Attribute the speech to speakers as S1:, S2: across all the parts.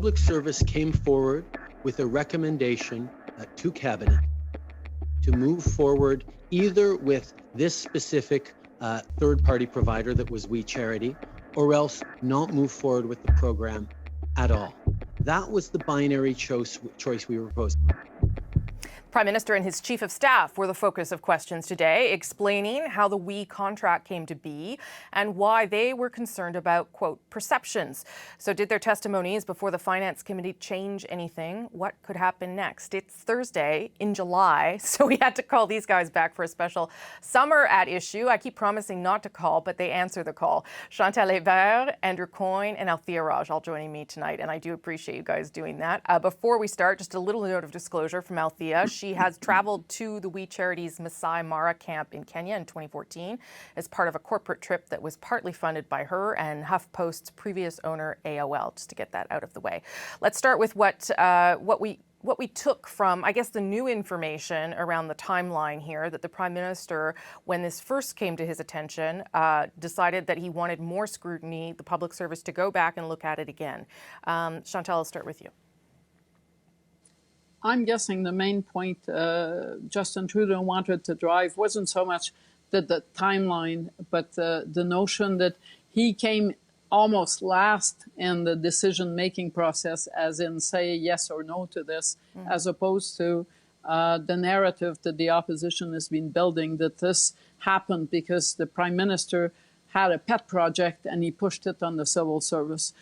S1: Public Service came forward with a recommendation to Cabinet to move forward either with this specific third-party provider that was We Charity, or else not move forward with the program at all. That was the binary choice we were proposing.
S2: Prime Minister and his Chief of Staff were the focus of questions today, explaining how the We contract came to be and why they were concerned about, quote, perceptions. So did their testimonies before the Finance Committee change anything? What could happen next? It's Thursday in July, so we had to call these guys back for a special Summer at Issue. I keep promising not to call, but they answer the call. Chantal Hébert, Andrew Coyne, and Althea Raj all joining me tonight, and I do appreciate you guys doing that. Before we start, just a little note of disclosure from Althea. She has traveled to the We Charity's Masai Mara camp in Kenya in 2014 as part of a corporate trip that was partly funded by her and HuffPost's previous owner, AOL, just to get that out of the way. Let's start with what we took from, I guess, the new information around the timeline here, that the Prime Minister, when this first came to his attention, decided that he wanted more scrutiny, the Public Service to go back and look at it again. Chantal, I'll start with you.
S3: I'm guessing the main point Justin Trudeau wanted to drive wasn't so much the timeline, but the notion that he came almost last in the decision-making process, as in say yes or no to this, as opposed to the narrative that the opposition has been building, that this happened because the Prime Minister had a pet project and he pushed it on the civil service.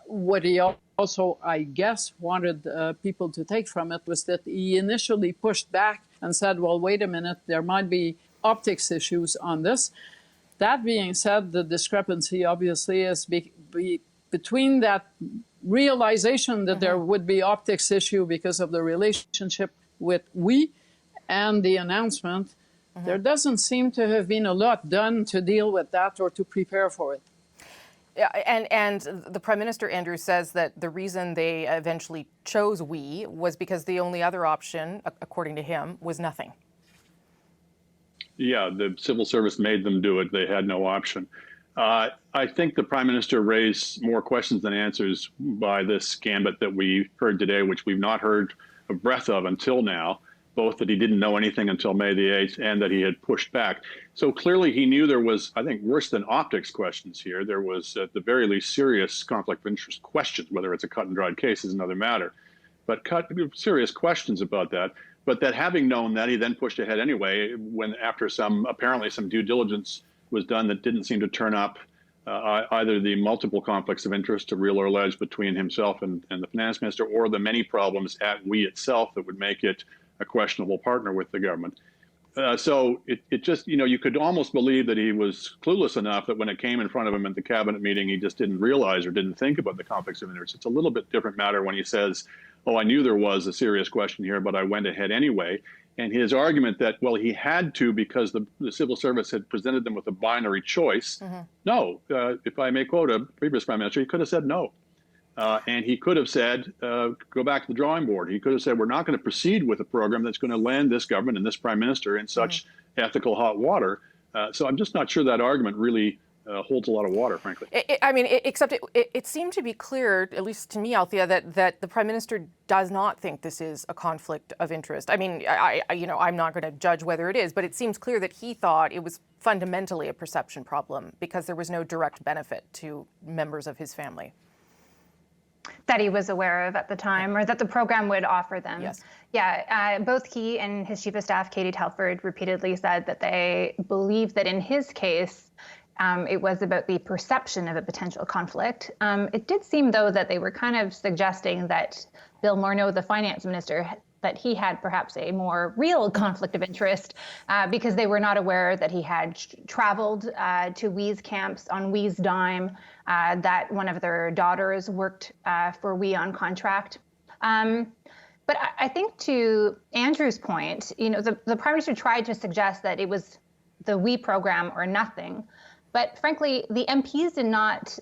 S3: What he also, I guess, wanted people to take from it was that he initially pushed back and said, well, wait a minute, there might be optics issues on this. That being said, the discrepancy obviously is between that realization that there would be optics issue because of the relationship with We and the announcement. There doesn't seem to have been a lot done to deal with that or to prepare for it.
S2: Yeah, and the Prime Minister, Andrew, says that the reason they eventually chose We was because the only other option, according to him, was nothing.
S4: Yeah, the civil service made them do it. They had no option. I think the Prime Minister raised more questions than answers by this gambit that we heard today, which we've not heard a breath of until now, both that he didn't know anything until May the 8th and that he had pushed back. So clearly he knew there was, I think, worse than optics questions here. There was, at the very least, serious conflict of interest questions. Whether it's a cut and dried case is another matter. But serious questions about that. But that having known that, he then pushed ahead anyway, when after apparently some due diligence was done that didn't seem to turn up either the multiple conflicts of interest, real or alleged, between himself and the finance minister, or the many problems at We itself that would make it a questionable partner with the government. So it just, you could almost believe that he was clueless enough that when it came in front of him at the cabinet meeting, he just didn't realize or didn't think about the conflicts of interest. It's a little bit different matter when he says, oh, I knew there was a serious question here, but I went ahead anyway. And his argument that, well, he had to because the civil service had presented them with a binary choice. No, if I may quote a previous Prime Minister, he could have said no. And he could have said, go back to the drawing board. He could have said, we're not going to proceed with a program that's going to land this government and this Prime Minister in such ethical hot water. So I'm just not sure that argument really holds a lot of water, frankly.
S2: Except it seemed to be clear, at least to me, Althea, that the Prime Minister does not think this is a conflict of interest. I mean, I'm not going to judge whether it is, but it seems clear that he thought it was fundamentally a perception problem because there was no direct benefit to members of his family.
S5: That he was aware of at the time, or that the program would offer them.
S2: Yes.
S5: Yeah, both he and his Chief of Staff, Katie Telford, repeatedly said that they believed that in his case, it was about the perception of a potential conflict. It did seem, though, that they were kind of suggesting that Bill Morneau, the finance minister, that he had perhaps a more real conflict of interest because they were not aware that he had traveled to We's camps on We's dime, that one of their daughters worked for We on contract. But I think to Andrew's point, the Prime Minister tried to suggest that it was the We program or nothing. But frankly, the MPs did not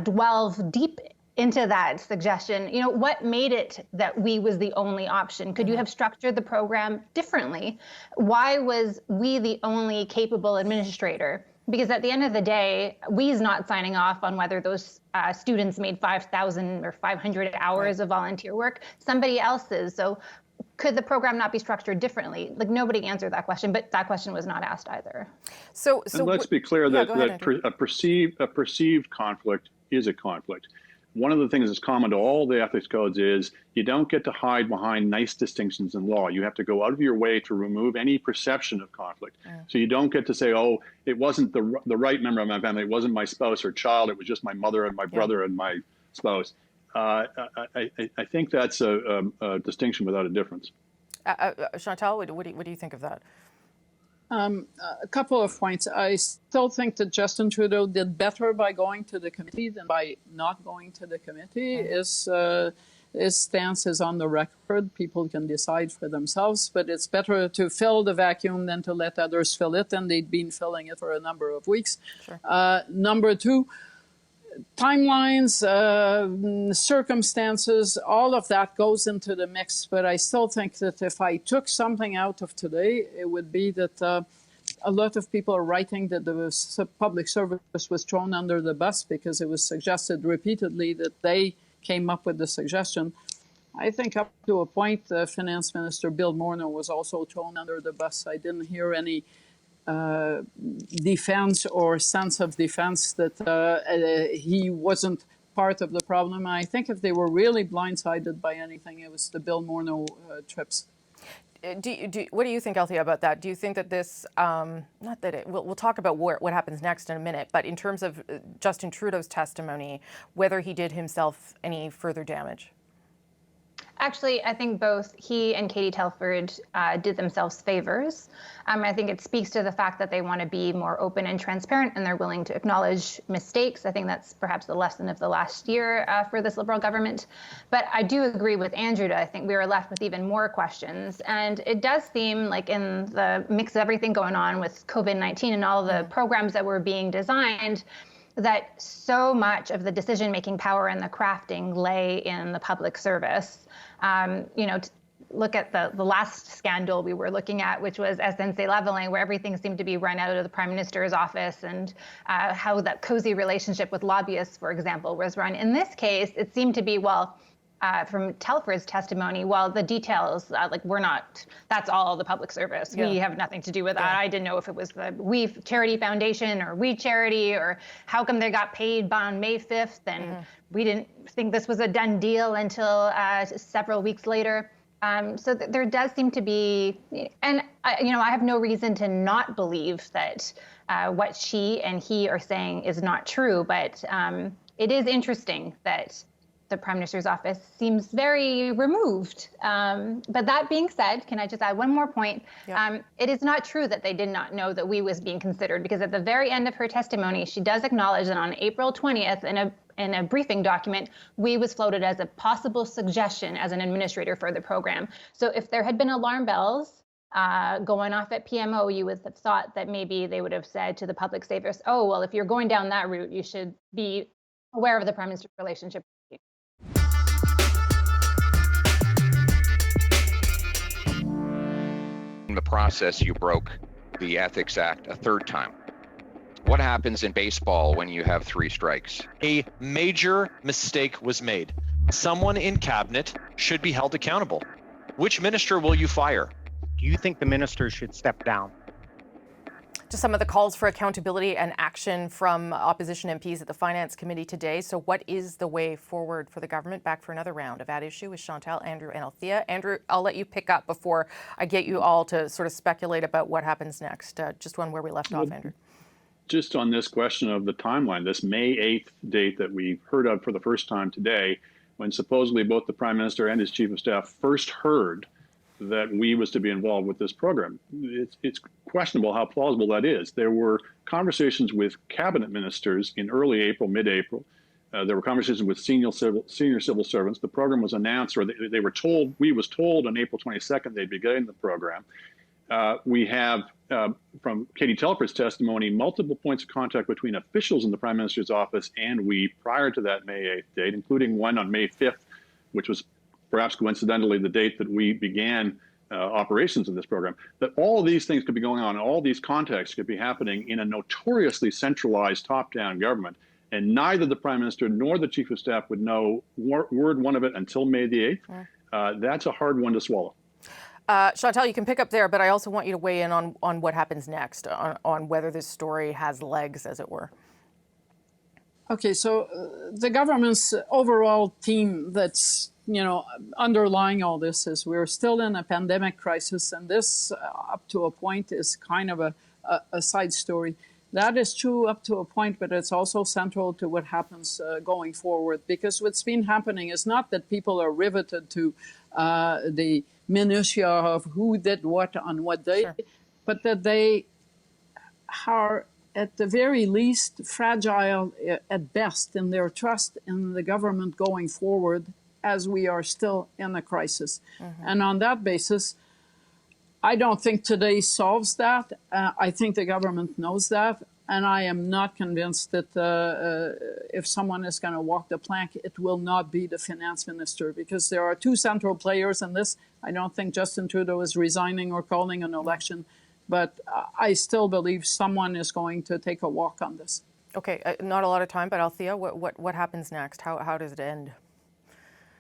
S5: delve deep into that suggestion. What made it that We was the only option? Could you have structured the program differently? Why was We the only capable administrator? Because at the end of the day, we's not signing off on whether those students made 5,000 or 500 hours of volunteer work. Somebody else is. So could the program not be structured differently? Like, nobody answered that question, but that question was not asked either.
S4: So let's be clear that,
S2: ahead,
S4: a perceived conflict is a conflict. One of the things that's common to all the ethics codes is you don't get to hide behind nice distinctions in law. You have to go out of your way to remove any perception of conflict. So you don't get to say, oh, it wasn't the right member of my family, it wasn't my spouse or child, it was just my mother and my brother and my spouse. I think that's a distinction without a difference.
S2: Chantal, what do you think of that?
S3: A couple of points. I still think that Justin Trudeau did better by going to the committee than by not going to the committee. His stance is on the record. People can decide for themselves, but it's better to fill the vacuum than to let others fill it, and they'd been filling it for a number of weeks.
S2: Sure.
S3: Number two, timelines, circumstances, all of that goes into the mix. But I still think that if I took something out of today, it would be that a lot of people are writing that the public service was thrown under the bus because it was suggested repeatedly that they came up with the suggestion. I think up to a point, Finance Minister Bill Morneau was also thrown under the bus. I didn't hear any defense or sense of defense that he wasn't part of the problem. I think if they were really blindsided by anything, it was the Bill Morneau trips.
S2: What do you think, Althea, about that? Do you think that this, not that it, we'll talk about what happens next in a minute, but in terms of Justin Trudeau's testimony, whether he did himself any further damage?
S5: Actually, I think both he and Katie Telford did themselves favors. I think it speaks to the fact that they want to be more open and transparent, and they're willing to acknowledge mistakes. I think that's perhaps the lesson of the last year for this Liberal government. But I do agree with Andrew. I think we were left with even more questions. And it does seem like in the mix of everything going on with COVID-19 and all the programs that were being designed, that so much of the decision-making power and the crafting lay in the public service. Look at the last scandal we were looking at, which was SNC Leveling, where everything seemed to be run out of the Prime Minister's office, and how that cozy relationship with lobbyists, for example, was run. In this case, it seemed to be, from Telford's testimony, the details, we're not, that's all the public service. Yeah. We have nothing to do with that. I didn't know if it was the We Charity Foundation or We Charity, or how come they got paid on May 5th and we didn't think this was a done deal until several weeks later. So there does seem to be, and I have no reason to not believe that what she and he are saying is not true, but it is interesting that the Prime Minister's office seems very removed. But that being said, can I just add one more point? Yep. It is not true that they did not know that We was being considered, because at the very end of her testimony, she does acknowledge that on April 20th, in a briefing document, We was floated as a possible suggestion as an administrator for the program. So if there had been alarm bells going off at PMO, you would have thought that maybe they would have said to the public service, oh, well, if you're going down that route, you should be aware of the Prime Minister's relationship.
S6: In the process, you broke the Ethics Act a third time. What happens in baseball when you have 3 strikes?
S7: A major mistake was made. Someone in cabinet should be held accountable. Which minister will you fire?
S8: Do you think the minister should step down?
S2: To some of the calls for accountability and action from opposition MPs at the Finance Committee today. So what is the way forward for the government? Back for another round of At Issue with Chantal, Andrew and Althea. Andrew, I'll let you pick up before I get you all to sort of speculate about what happens next. Just one where we left off, Andrew.
S4: Just on this question of the timeline, this May 8th date that we heard of for the first time today, when supposedly both the Prime Minister and his Chief of Staff first heard that We was to be involved with this program. It's questionable how plausible that is. There were conversations with cabinet ministers in early April, mid-April. There were conversations with senior civil servants. The program was announced, or they were told, We was told on April 22nd they'd be getting the program. We have, from Katie Telford's testimony, multiple points of contact between officials in the Prime Minister's office and We prior to that May 8th date, including one on May 5th, which was perhaps coincidentally the date that We began operations of this program, that all of these things could be going on, all these contexts could be happening in a notoriously centralized top-down government, and neither the Prime Minister nor the Chief of Staff would know word one of it until May the 8th. That's a hard one to swallow.
S2: Chantal, you can pick up there, but I also want you to weigh in on what happens next, on whether this story has legs, as it were.
S3: Okay, so the government's overall theme that's underlying all this is we're still in a pandemic crisis, and this, up to a point, is kind of a side story. That is true up to a point, but it's also central to what happens going forward, because what's been happening is not that people are riveted to the minutiae of who did what on what day, sure, but that they are at the very least fragile at best in their trust in the government going forward, as we are still in a crisis. And on that basis, I don't think today solves that. I think the government knows that. And I am not convinced that if someone is going to walk the plank, it will not be the finance minister, because there are two central players in this. I don't think Justin Trudeau is resigning or calling an election, but I still believe someone is going to take a walk on this.
S2: Okay, not a lot of time, but Althea, what happens next? How does it end?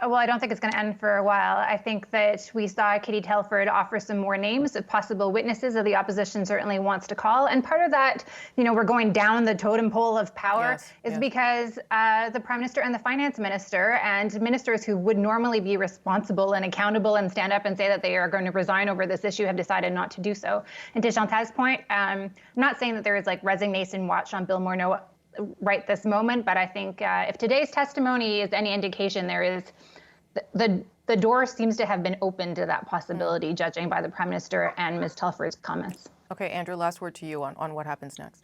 S5: Well, I don't think it's going to end for a while. I think that we saw Katie Telford offer some more names of possible witnesses that the opposition certainly wants to call. And part of that, we're going down the totem pole of power is because the Prime Minister and the Finance Minister and ministers who would normally be responsible and accountable and stand up and say that they are going to resign over this issue have decided not to do so. And to Chantal's point, I'm not saying that there is resignation watch on Bill Morneau right this moment, but I think if today's testimony is any indication, there is the door seems to have been opened to that possibility, judging by the Prime Minister and Ms. Telford's comments.
S2: Okay, Andrew, last word to you on what happens next.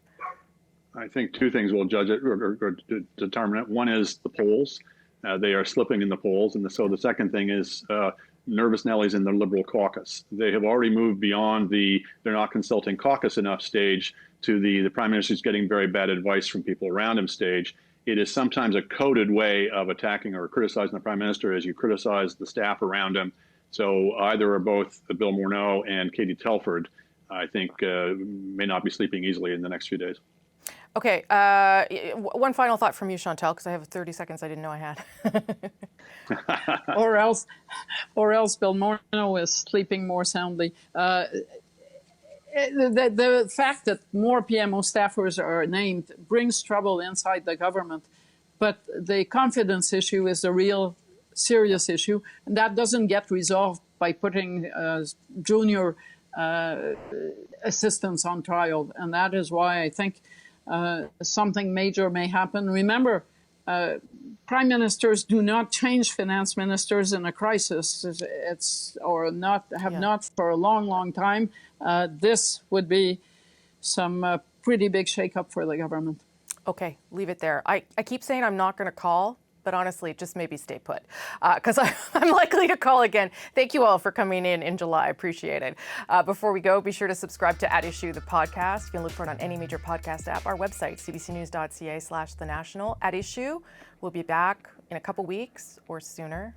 S4: I think two things will judge it or determine it. One is the polls. They are slipping in the polls. And so the second thing is nervous Nellies in the Liberal caucus. They have already moved beyond they're not consulting caucus enough stage to the Prime Minister's getting very bad advice from people around him stage. It is sometimes a coded way of attacking or criticizing the Prime Minister as you criticize the staff around him. So either or both Bill Morneau and Katie Telford, I think, may not be sleeping easily in the next few days.
S2: Okay, one final thought from you, Chantal, because I have 30 seconds I didn't know I had.
S3: or else Bill Morneau is sleeping more soundly. The fact that more PMO staffers are named brings trouble inside the government, but the confidence issue is a real serious issue, and that doesn't get resolved by putting junior assistants on trial, and that is why I think something major may happen. Remember, prime ministers do not change finance ministers in a crisis. Not for a long, long time. This would be some pretty big shakeup for the government.
S2: Okay, leave it there. I keep saying I'm not going to call, but honestly, just maybe stay put, because I'm likely to call again. Thank you all for coming in July. I appreciate it. Before we go, be sure to subscribe to At Issue, the podcast. You can look for it on any major podcast app. Our website, cbcnews.ca/thenational. At Issue, we'll be back in a couple weeks or sooner.